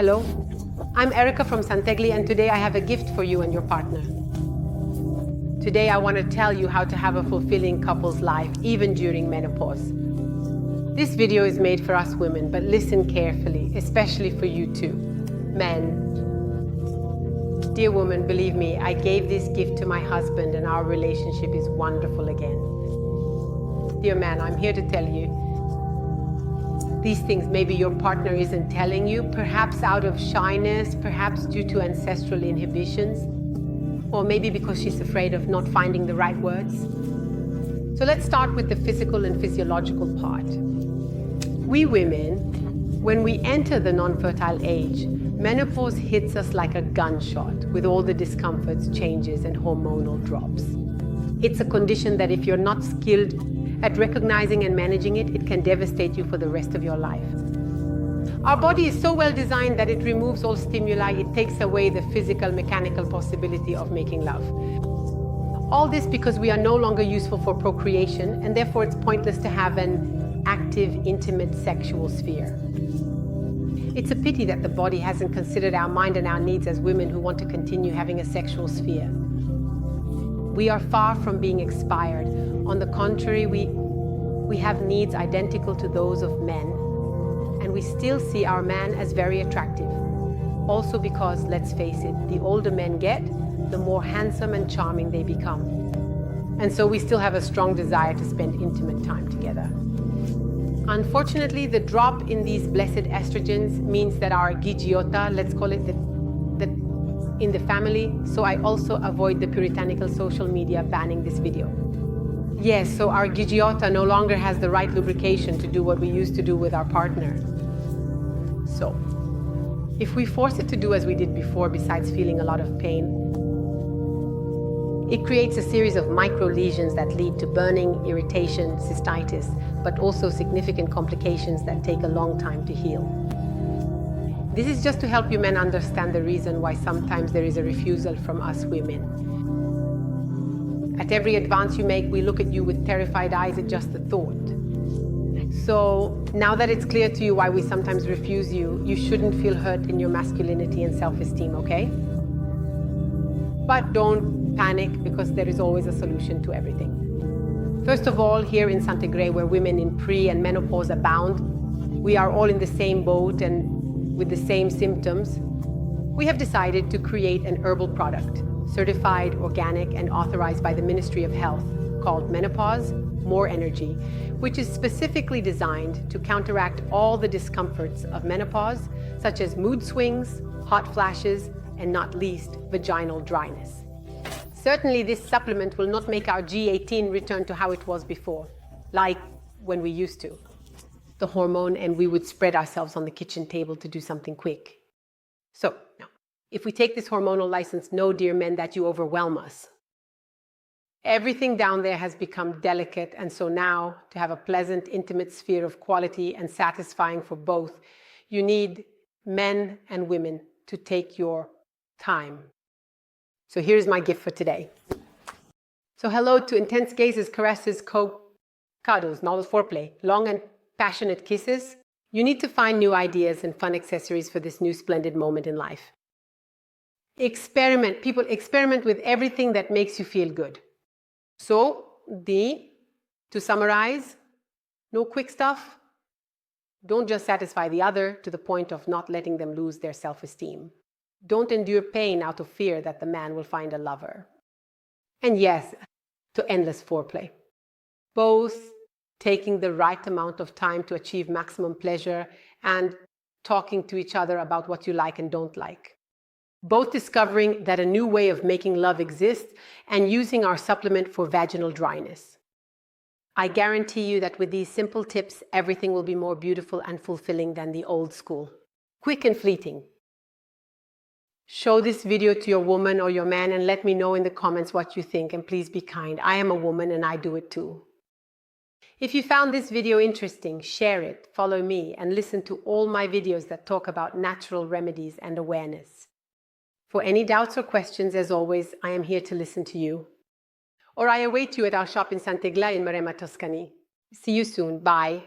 Hello, I'm Erica from Sant'Egle, and today I have a gift for you and your partner. Today I want to tell you how to have a fulfilling couple's life, even during menopause. This video is made for us women, but listen carefully, especially for you too, men. Dear woman, believe me, I gave this gift to my husband and our relationship is wonderful again. Dear man, I'm here to tell you, these things maybe your partner isn't telling you, perhaps out of shyness, perhaps due to ancestral inhibitions, or maybe because she's afraid of not finding the right words. So let's start with the physical and physiological part. We women, when we enter the non-fertile age, menopause hits us like a gunshot with all the discomforts, changes, and hormonal drops. It's a condition that if you're not skilled at recognizing and managing it, it can devastate you for the rest of your life. Our body is so well designed that it removes all stimuli. It takes away the physical, mechanical possibility of making love. All this because we are no longer useful for procreation, and therefore it's pointless to have an active, intimate sexual sphere. It's a pity that the body hasn't considered our mind and our needs as women who want to continue having a sexual sphere. We are far from being expired. On the contrary, we have needs identical to those of men, and we still see our man as very attractive. Also because, let's face it, the older men get, the more handsome and charming they become. And so we still have a strong desire to spend intimate time together. Unfortunately, the drop in these blessed estrogens means that our gigiota, let's call it in the family, so I also avoid the puritanical social media banning this video. Yes, so our gigiota no longer has the right lubrication to do what we used to do with our partner. So, if we force it to do as we did before, besides feeling a lot of pain, it creates a series of micro lesions that lead to burning, irritation, cystitis, but also significant complications that take a long time to heal. This is just to help you men understand the reason why sometimes there is a refusal from us women. At every advance you make, we look at you with terrified eyes at just the thought. So now that it's clear to you why we sometimes refuse you, you shouldn't feel hurt in your masculinity and self-esteem, okay? But don't panic, because there is always a solution to everything. First of all, here in Sant'Egle, where women in pre and menopause abound, we are all in the same boat and with the same symptoms. We have decided to create an herbal product, certified, organic, and authorized by the Ministry of Health, called Menopause, More Energy, which is specifically designed to counteract all the discomforts of menopause, such as mood swings, hot flashes, and not least, vaginal dryness. Certainly, this supplement will not make our G18 return to how it was before, like when we used to. The hormone, and we would spread ourselves on the kitchen table to do something quick. So, now, if we take this hormonal license, know, dear men, that you overwhelm us. Everything down there has become delicate, and so now, to have a pleasant, intimate sphere of quality and satisfying for both, you need men and women to take your time. So here's my gift for today. So hello to intense gazes, caresses, cuddles, novel foreplay, long and passionate kisses. You need to find new ideas and fun accessories for this new splendid moment in life. Experiment, people, experiment with everything that makes you feel good. So, to summarize, no quick stuff. Don't just satisfy the other to the point of not letting them lose their self-esteem. Don't endure pain out of fear that the man will find a lover. And yes, to endless foreplay. Both taking the right amount of time to achieve maximum pleasure and talking to each other about what you like and don't like. Both discovering that a new way of making love exists and using our supplement for vaginal dryness. I guarantee you that with these simple tips, everything will be more beautiful and fulfilling than the old school. Quick and fleeting. Show this video to your woman or your man and let me know in the comments what you think, and please be kind. I am a woman and I do it too. If you found this video interesting, share it, follow me, and listen to all my videos that talk about natural remedies and awareness. For any doubts or questions, as always, I am here to listen to you. Or I await you at our shop in Sant'Egle in Maremma, Tuscany. See you soon. Bye.